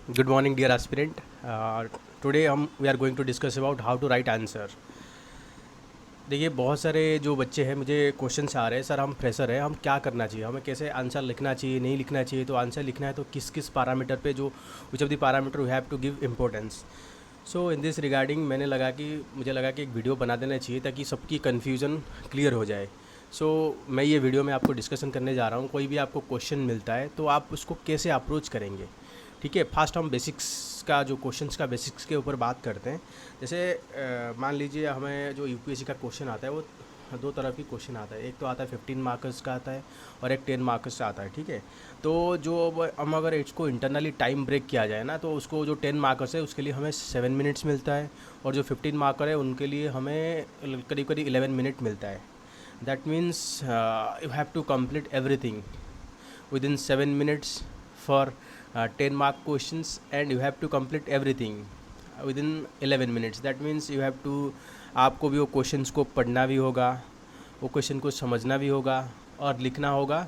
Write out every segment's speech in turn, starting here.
Good morning, dear aspirant. Today we are going to discuss about how to write answer. देखिए, बहुत सारे जो बच्चे हैं मुझे क्वेश्चंस आ रहे हैं, सर हम फ्रेशर हैं, हम क्या करना चाहिए, हमें कैसे आंसर लिखना चाहिए, नहीं लिखना चाहिए, तो आंसर लिखना है तो किस किस पैरामीटर पे, जो which of the parameter we have to give importance. So in this regarding मुझे लगा कि एक वीडियो बना देना चाहिए ताकि सबकी कन्फ्यूज़न क्लियर हो जाए. सो मैं ये वीडियो में आपको डिस्कशन करने जा रहा हूँ. कोई भी आपको क्वेश्चन मिलता है तो आप उसको कैसे अप्रोच करेंगे. ठीक है, फास्ट हम बेसिक्स का जो क्वेश्चंस का बेसिक्स के ऊपर बात करते हैं. जैसे मान लीजिए हमें जो यूपीएससी का क्वेश्चन आता है वो दो तरह की क्वेश्चन आता है. एक तो आता है 15 मार्कर्स का आता है और एक 10 मार्कर्स का आता है. ठीक है, तो जो हम अगर इसको इंटरनली टाइम ब्रेक किया जाए ना, तो उसको जो 10 मार्कर्स है उसके लिए हमें 7 मिनट्स मिलता है, और जो 15 मार्कर है उनके लिए हमें करीब करीब 11 मिनट मिलता है. That means you have to complete everything within 7 minutes for 10 mark questions, and you have to complete everything within 11 minutes. That means you have to, आपको भी वो क्वेश्चंस को पढ़ना भी होगा, वो क्वेश्चन को समझना भी होगा, और लिखना होगा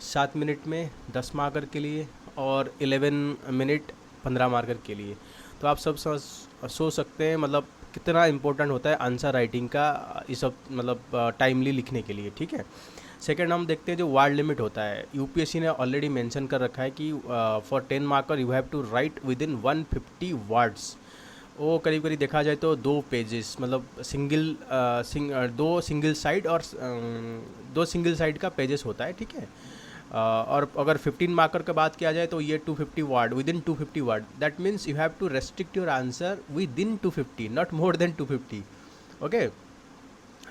7 मिनट में 10 मार्कर के लिए, और 11 मिनट 15 मार्कर के लिए. तो आप सब सोच सकते हैं मतलब कितना इम्पोर्टेंट होता है आंसर राइटिंग का, ये सब मतलब टाइमली लिखने के लिए. ठीक है, सेकेंड हम देखते हैं जो वर्ड लिमिट होता है. यूपीएससी ने ऑलरेडी मेंशन कर रखा है कि for 10 marker you have to write within 150 words. वो करीब करीब देखा जाए तो 2 पेजेस, मतलब दो सिंगल साइड और 2 सिंगल साइड का पेजेस होता है. ठीक है, और अगर 15 मार्कर का बात किया जाए तो ये 250 word, within 250 word. That means you have to restrict your answer within 250, not more than 250. Okay,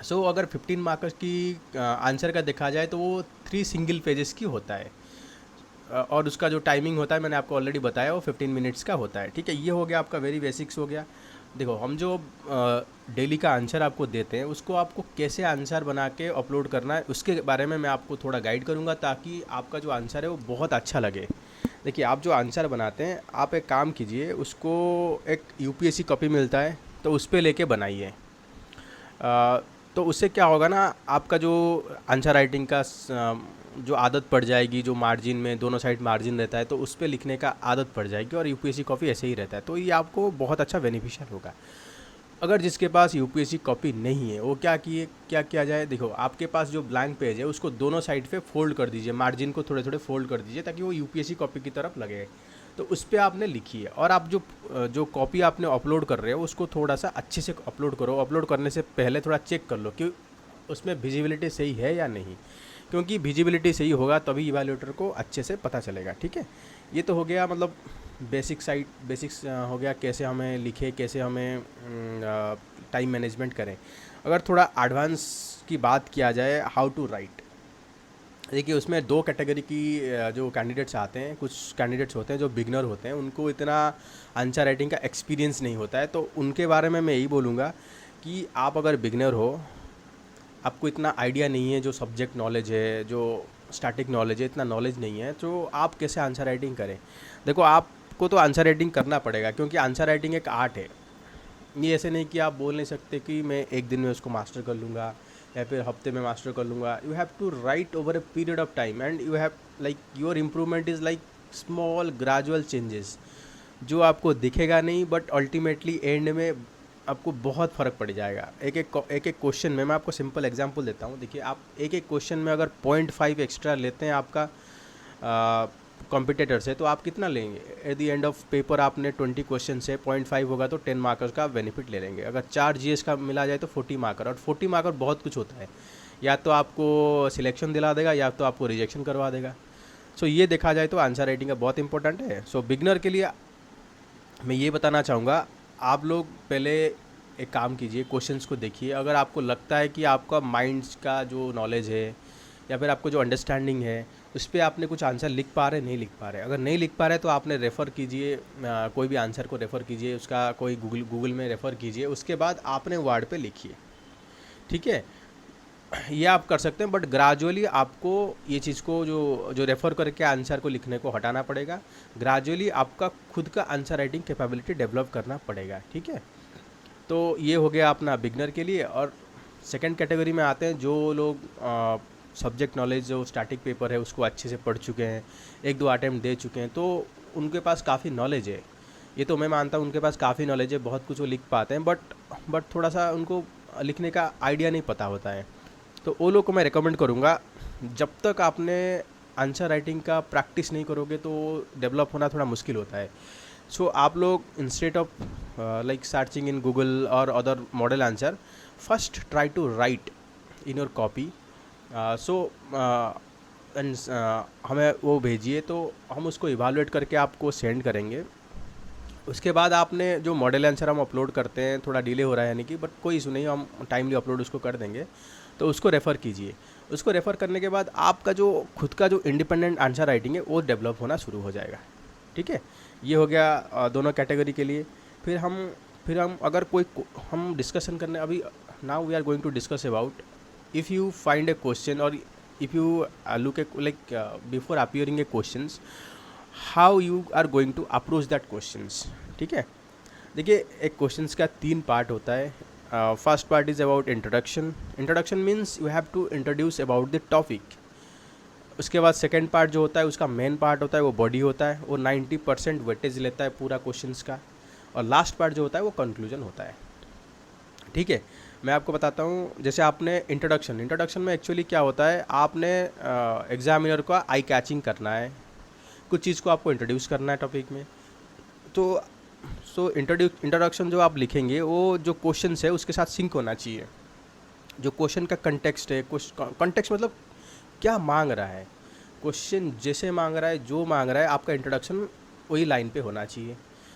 so अगर 15 मार्कर्स की आंसर का देखा जाए तो वो 3 सिंगल पेजेस की होता है, और उसका जो टाइमिंग होता है मैंने आपको ऑलरेडी बताया, वो 15 मिनट्स का होता है. ठीक है, ये हो गया आपका वेरी बेसिक्स हो गया. देखो, हम जो डेली का आंसर आपको देते हैं उसको आपको कैसे आंसर बना के अपलोड करना है उसके बारे में मैं आपको थोड़ा गाइड करूँगा, ताकि आपका जो आंसर है वो बहुत अच्छा लगे. देखिए, आप जो आंसर बनाते हैं, आप एक काम कीजिए, उसको एक यूपीएससी कॉपी मिलता है तो उस पर लेके बनाइए. तो उससे क्या होगा ना, आपका जो आंसर राइटिंग का जो आदत पड़ जाएगी, जो मार्जिन में दोनों साइड मार्जिन रहता है तो उस पर लिखने का आदत पड़ जाएगी, और यूपीएससी कॉपी ऐसे ही रहता है, तो ये आपको बहुत अच्छा बेनिफिशियल होगा. अगर जिसके पास यूपीएससी कॉपी नहीं है वो क्या किया जाए. देखो, आपके पास जो ब्लैंक पेज है उसको दोनों साइड पे फोल्ड कर दीजिए, मार्जिन को थोड़े थोड़े फोल्ड कर दीजिए ताकि वो यूपीएससी कॉपी की तरफ लगे. तो उस पर आपने लिखी है, और आप जो जो कॉपी आपने अपलोड कर रहे हो उसको थोड़ा सा अच्छे से अपलोड करो. अपलोड करने से पहले थोड़ा चेक कर लो कि उसमें विजिबिलिटी सही है या नहीं, क्योंकि विजिबिलिटी सही होगा तभी इवैल्यूएटर को अच्छे से पता चलेगा. ठीक है, ये तो हो गया मतलब बेसिक्स हो गया, कैसे हमें लिखे, कैसे हमें टाइम मैनेजमेंट करें. अगर थोड़ा एडवांस की बात किया जाए, हाउ टू राइट, देखिए उसमें 2 कैटेगरी की जो कैंडिडेट्स आते हैं. कुछ कैंडिडेट्स होते हैं जो बिगनर होते हैं, उनको इतना आंसर राइटिंग का एक्सपीरियंस नहीं होता है, तो उनके बारे में मैं यही बोलूँगा कि आप अगर बिगनर हो, आपको इतना आइडिया नहीं है, जो सब्जेक्ट नॉलेज है, जो स्टैटिक नॉलेज है, इतना नॉलेज नहीं है, तो आप कैसे आंसर राइटिंग करें. देखो, आपको तो आंसर राइटिंग करना पड़ेगा, क्योंकि आंसर राइटिंग एक आर्ट है. ये ऐसे नहीं कि आप बोल नहीं सकते कि मैं एक दिन में उसको मास्टर कर लूँगा या फिर हफ्ते में मास्टर कर लूँगा. You have to write over a period of time, and you have like your improvement is like small gradual changes, जो आपको दिखेगा नहीं, बट अल्टीमेटली एंड में आपको बहुत फ़र्क पड़ जाएगा. एक एक क्वेश्चन में मैं आपको सिंपल एग्जांपल देता हूँ. देखिए, आप एक एक क्वेश्चन में अगर 0.5 एक्स्ट्रा लेते हैं आपका कॉम्पिटिटर से, तो आप कितना लेंगे. At the end of paper आपने 20 क्वेश्चन से 0.5 होगा तो 10 मार्कर का बेनिफिट ले लेंगे. अगर 4 जीएस का मिला जाए तो 40 मार्कर, और 40 मार्कर बहुत कुछ होता है, या तो आपको सिलेक्शन दिला देगा या तो आपको रिजेक्शन करवा देगा. सो ये देखा जाए तो आंसर राइटिंग का बहुत इंपॉर्टेंट है. सो बिगनर के लिए मैं ये बताना चाहूँगा, आप लोग पहले एक काम कीजिए, क्वेश्चंस को देखिए. अगर आपको लगता है कि आपका माइंड्स का जो नॉलेज है या फिर आपको जो अंडरस्टैंडिंग है उस पर आपने कुछ आंसर लिख पा रहे, नहीं लिख पा रहे. अगर नहीं लिख पा रहे तो आपने रेफ़र कीजिए, कोई भी आंसर को रेफ़र कीजिए, उसका कोई गूगल में रेफ़र कीजिए, उसके बाद आपने वर्ड पे लिखिए. ठीक है, ये आप कर सकते हैं, बट ग्रेजुअली आपको ये चीज़ को जो जो रेफ़र करके आंसर को लिखने को हटाना पड़ेगा. ग्रेजुअली आपका खुद का आंसर राइटिंग कैपेबिलिटी डेवलप करना पड़ेगा. ठीक है, तो ये हो गया अपना बिगनर के लिए. और सेकंड कैटेगरी में आते हैं जो लोग सब्जेक्ट नॉलेज, जो स्टैटिक पेपर है उसको अच्छे से पढ़ चुके हैं, 1-2 अटैम्प्ट दे चुके हैं, तो उनके पास काफ़ी नॉलेज है, ये तो मैं मानता हूँ उनके पास काफ़ी नॉलेज है, बहुत कुछ वो लिख पाते हैं, बट थोड़ा सा उनको लिखने का आइडिया नहीं पता होता है। तो वो लोग को मैं रिकमेंड करूँगा, जब तक आपने आंसर राइटिंग का प्रैक्टिस नहीं करोगे तो डेवलप होना थोड़ा मुश्किल होता है। सो आप लोग instead of like searching in Google और other model answer, first try to write in your copy. So and हमें वो भेजिए, तो हम उसको इवालुएट करके आपको सेंड करेंगे। उसके बाद आपने जो मॉडल आंसर हम अपलोड करते हैं, थोड़ा डिले हो रहा है यानी कि, बट कोई इशू नहीं, हम टाइमली अपलोड उसको कर देंगे, तो उसको रेफ़र कीजिए। उसको रेफ़र करने के बाद आपका जो खुद का जो इंडिपेंडेंट आंसर राइटिंग है वो डेवलप होना शुरू हो जाएगा। ठीक है, ये हो गया दोनों कैटेगरी के लिए। फिर हम अगर हम डिस्कशन करने अभी, now we are going to discuss about if you find a question और if you look a like before appearing a questions, how you are going to approach that questions. ठीक है, देखिए एक क्वेश्चंस का 3 part होता है। First part is about introduction. Introduction means you have to introduce about the topic. उसके बाद second part जो होता है, उसका मेन पार्ट होता है, वो बॉडी होता है, वो 90% वेटेज लेता है पूरा क्वेश्चंस का। और लास्ट पार्ट जो होता है वो कंक्लूजन होता है। ठीक है, मैं आपको बताता हूँ, जैसे आपने इंट्रोडक्शन में एक्चुअली क्या होता है, आपने एग्जामिनर का आई कैचिंग करना है, कुछ चीज़ को आपको इंट्रोड्यूस करना है टॉपिक में। तो इंट्रोडक्शन जो आप लिखेंगे वो जो क्वेश्चन है उसके साथ सिंक होना चाहिए। जो क्वेश्चन का कंटेक्स्ट है, कंटेक्स्ट मतलब क्या मांग रहा है क्वेश्चन, जैसे मांग रहा है, जो मांग रहा है, आपका इंट्रोडक्शन वही लाइन पे होना चाहिए,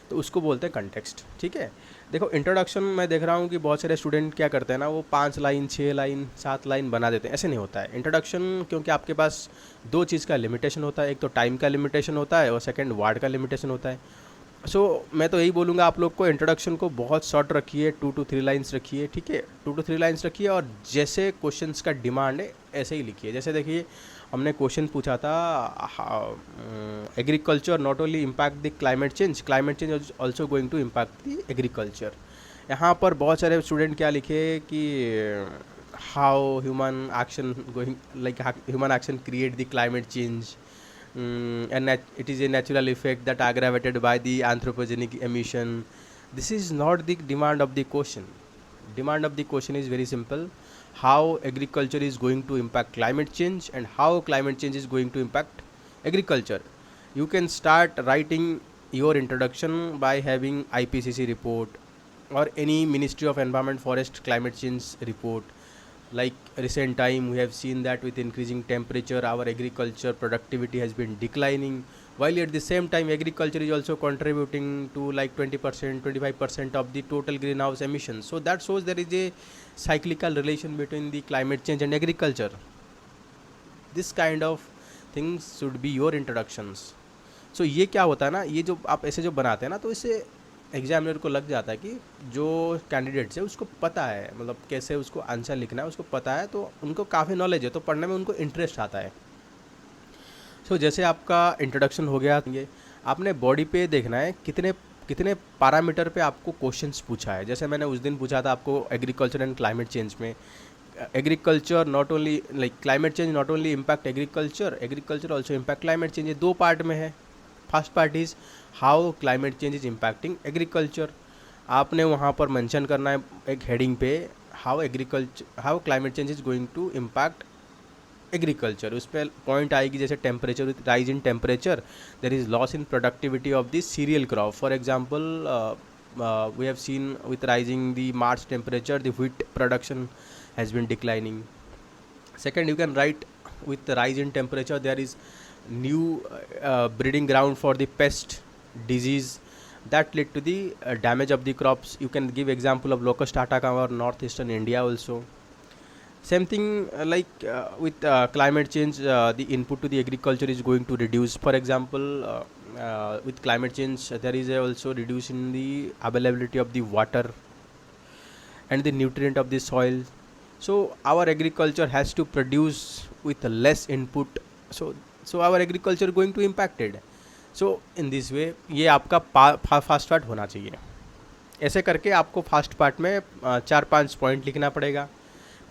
तो उसको बोलते हैं कंटेक्स्ट। ठीक है, देखो इंट्रोडक्शन मैं देख रहा हूँ कि बहुत सारे स्टूडेंट क्या करते हैं ना, वो 5 लाइन 6 लाइन 7 लाइन बना देते हैं। ऐसे नहीं होता है इंट्रोडक्शन, क्योंकि आपके पास 2 चीज़ का लिमिटेशन होता है, एक तो टाइम का लिमिटेशन होता है और सेकंड वर्ड का लिमिटेशन होता है। सो मैं तो यही बोलूँगा आप लोग को, इंट्रोडक्शन को बहुत शॉर्ट रखिए, 2 to 3 लाइन्स रखिए। ठीक है, 2 to 3 लाइन्स रखिए, और जैसे क्वेश्चंस का डिमांड है ऐसे ही लिखिए। जैसे देखिए हमने क्वेश्चन पूछा था, agriculture not only impact the climate change is also going to impact the agriculture. यहाँ पर बहुत सारे स्टूडेंट क्या लिखे कि how human action create the climate change, and it is a natural effect that aggravated by the anthropogenic emission. This is not the demand of the question. Demand of the question is very simple: how agriculture is going to impact climate change and how climate change is going to impact agriculture. You can start writing your introduction by having IPCC report or any Ministry of Environment, Forest, Climate Change report. Like recent time we have seen that with increasing temperature our agriculture productivity has been declining, while at the same time agriculture is also contributing to like 20% 25% of the total greenhouse emissions. So that shows there is a cyclical relation between the climate change and agriculture. This kind of things should be your introductions. So ये क्या होता है ना, ये जो आप ऐसे जो बनाते हैं ना, तो इससे एग्जामिनर को लग जाता है कि जो कैंडिडेट्स है उसको पता है, मतलब कैसे उसको आंसर लिखना है उसको पता है, तो उनको काफ़ी नॉलेज है, तो पढ़ने में उनको इंटरेस्ट आता है। सो जैसे आपका इंट्रोडक्शन हो गया, ये आपने बॉडी पे देखना है कितने कितने पैरामीटर पे आपको क्वेश्चंस पूछा है। जैसे मैंने उस दिन पूछा था आपको एग्रीकल्चर एंड क्लाइमेट चेंज में, agriculture not only like climate change not only impact agriculture also impact climate change. ये 2 पार्ट में है। First part is how climate change is impacting agriculture. आपने वहाँ पर मेंशन करना है एक हेडिंग पे, how climate change is going to impact agriculture. उस पर पॉइंट आएगी जैसे temperature, with rise in temperature there is loss in productivity of the cereal crop. For example we have seen with rising the March temperature the wheat production has been declining. Second, you can write with the rise in temperature there is new breeding ground for the pest disease that led to the damage of the crops. You can give example of locust attack over northeastern India also. Same thing with climate change, the input to the agriculture is going to reduce. For example, with climate change there is also reduce in the availability of the water and the nutrient of the soil. So our agriculture has to produce with less input, so our agriculture going to impacted. So in this way ये आपका fast part होना चाहिए। ऐसे करके आपको fast part में 4-5 point लिखना पड़ेगा।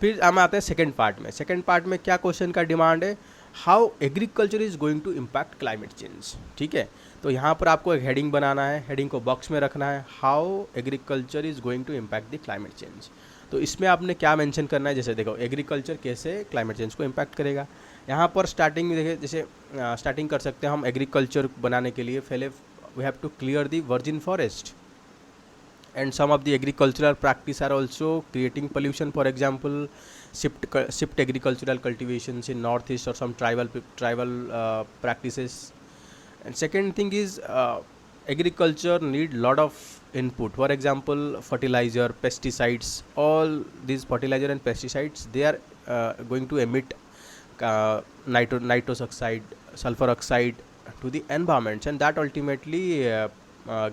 फिर हम आते हैं सेकंड पार्ट में। सेकंड पार्ट में क्या क्वेश्चन का डिमांड है, how agriculture is going to impact climate change. ठीक है, तो यहाँ पर आपको एक हेडिंग बनाना है, हेडिंग को बॉक्स में रखना है, how agriculture is going to impact the climate change. तो इसमें आपने क्या मेंशन करना है, जैसे देखो एग्रीकल्चर कैसे क्लाइमेट चेंज को इम्पैक्ट करेगा। यहाँ पर स्टार्टिंग में देखिए, जैसे स्टार्टिंग कर सकते हैं हम एग्रीकल्चर बनाने के लिए पहले we have to clear the virgin forest, and some of the agricultural practice are also creating pollution. For example, shift agricultural cultivations in northeast or some tribal practices. And second thing is agriculture need lot of input. For example, fertilizer, pesticides, all these fertilizer and pesticides, they are going to emit nitrous oxide, sulfur oxide to the environments, and that ultimately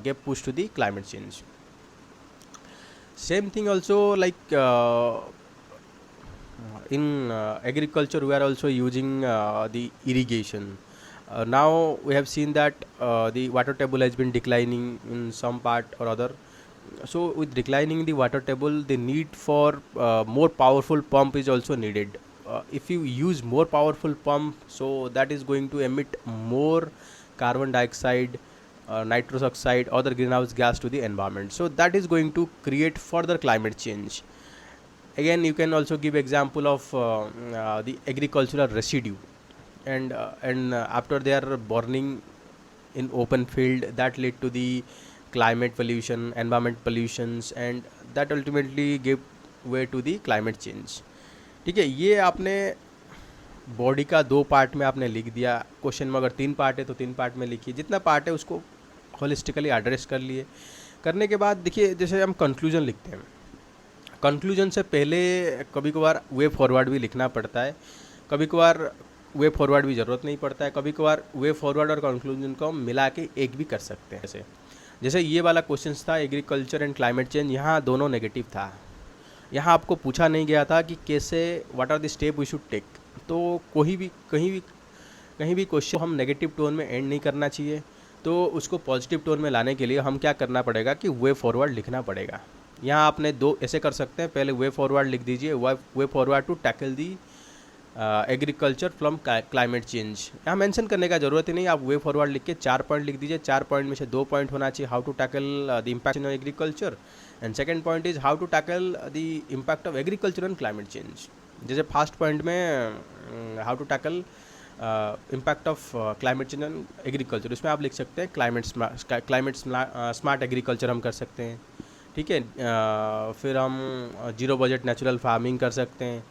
get pushed to the climate change. Same thing also, like in agriculture we are also using the irrigation. Now we have seen that the water table has been declining in some part or other. So with declining the water table, the need for more powerful pump is also needed. If you use more powerful pump, so that is going to emit more carbon dioxide, nitrous oxide, other greenhouse gas to the environment. So that is going to create further climate change. Again, you can also give example of the agricultural residue, and after they are burning in open field, that lead to the climate pollution, environment pollutions, and that ultimately give way to the climate change. ठीक है, ये आपने body का 2 part में आपने लिख दिया। Question में अगर 3 पार्ट है तो 3 पार्ट में लिखिए, जितना पार्ट है उसको होलिस्टिकली एड्रेस कर लिए। करने के बाद देखिए, जैसे हम कंक्लूजन लिखते हैं, कंक्लूजन से पहले कभी कभार वे फॉरवर्ड भी लिखना पड़ता है, कभी कभार वे फॉरवर्ड भी ज़रूरत नहीं पड़ता है, कभी कभार वे फॉरवर्ड और कंक्लूजन को हम मिला के एक भी कर सकते हैं। जैसे ये वाला क्वेश्चन था एग्रीकल्चर एंड क्लाइमेट चेंज, यहाँ दोनों नेगेटिव था। यहाँ आपको पूछा नहीं गया था कि कैसे, what are the step we should take. तो कहीं भी क्वेश्चन हम नेगेटिव टोन में एंड नहीं करना चाहिए। तो उसको पॉजिटिव टोन में लाने के लिए हम क्या करना पड़ेगा कि वे फॉरवर्ड लिखना पड़ेगा। यहाँ आपने 2 ऐसे कर सकते हैं, पहले वे फॉरवर्ड लिख दीजिए, way forward to tackle the agriculture from climate change. यहाँ मेंशन करने का ज़रूरत ही नहीं, आप वे फॉरवर्ड लिख के 4 पॉइंट लिख दीजिए। 4 पॉइंट में से 2 पॉइंट होना चाहिए how to tackle the impact on agriculture, and second point is how to tackle the impact of agriculture on climate change. जैसे फर्स्ट पॉइंट में how to tackle impact of climate change on agriculture, उसमें आप लिख सकते हैं climate smart agriculture हम कर सकते हैं। ठीक है, फिर हम 0 बजट नेचुरल फार्मिंग कर सकते हैं।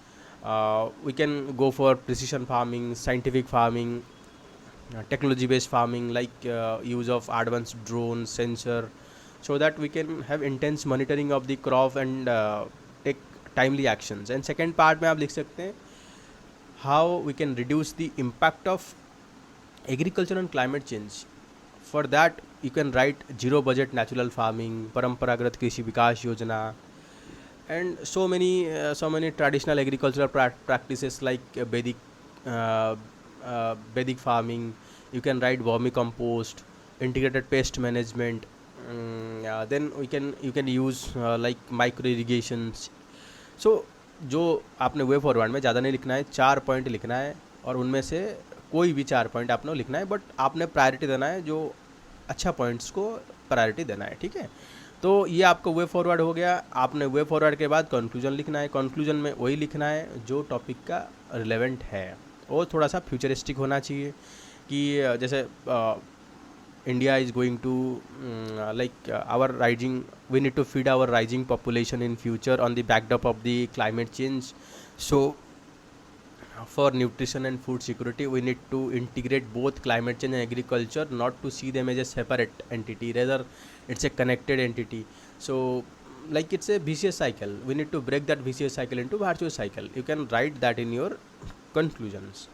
We can go for precision farming, scientific farming, technology based farming, like use of advanced drone sensor, so that we can have intense monitoring of the crop and take timely actions. And second part में आप लिख सकते हैं how we can reduce the impact of agriculture on climate change. For that you can write 0 budget natural farming, परंपरागत कृषि विकास योजना, and so many traditional agricultural practices like Vedic farming. You can write vermicompost, integrated pest management. Then you can use like micro irrigations. So जो आपने way forward में ज़्यादा नहीं लिखना है, 4 पॉइंट लिखना है, और उनमें से कोई भी 4 पॉइंट आपने लिखना है, बट आपने प्रायोरिटी देना है, जो अच्छा पॉइंट्स को प्रायोरिटी देना है। ठीक है, तो ये आपको वे फॉरवर्ड हो गया। आपने वे फॉरवर्ड के बाद कंक्लूजन लिखना है। कंक्लूजन में वही लिखना है जो टॉपिक का रिलेवेंट है, और थोड़ा सा फ्यूचरिस्टिक होना चाहिए कि जैसे India is going to like our rising, we need to feed our rising population in future on the backdrop of the climate change. So for nutrition and food security, we need to integrate both climate change and agriculture, not to see them as a separate entity, rather it's a connected entity. So like it's a vicious cycle, we need to break that vicious cycle into virtuous cycle. You can write that in your conclusions.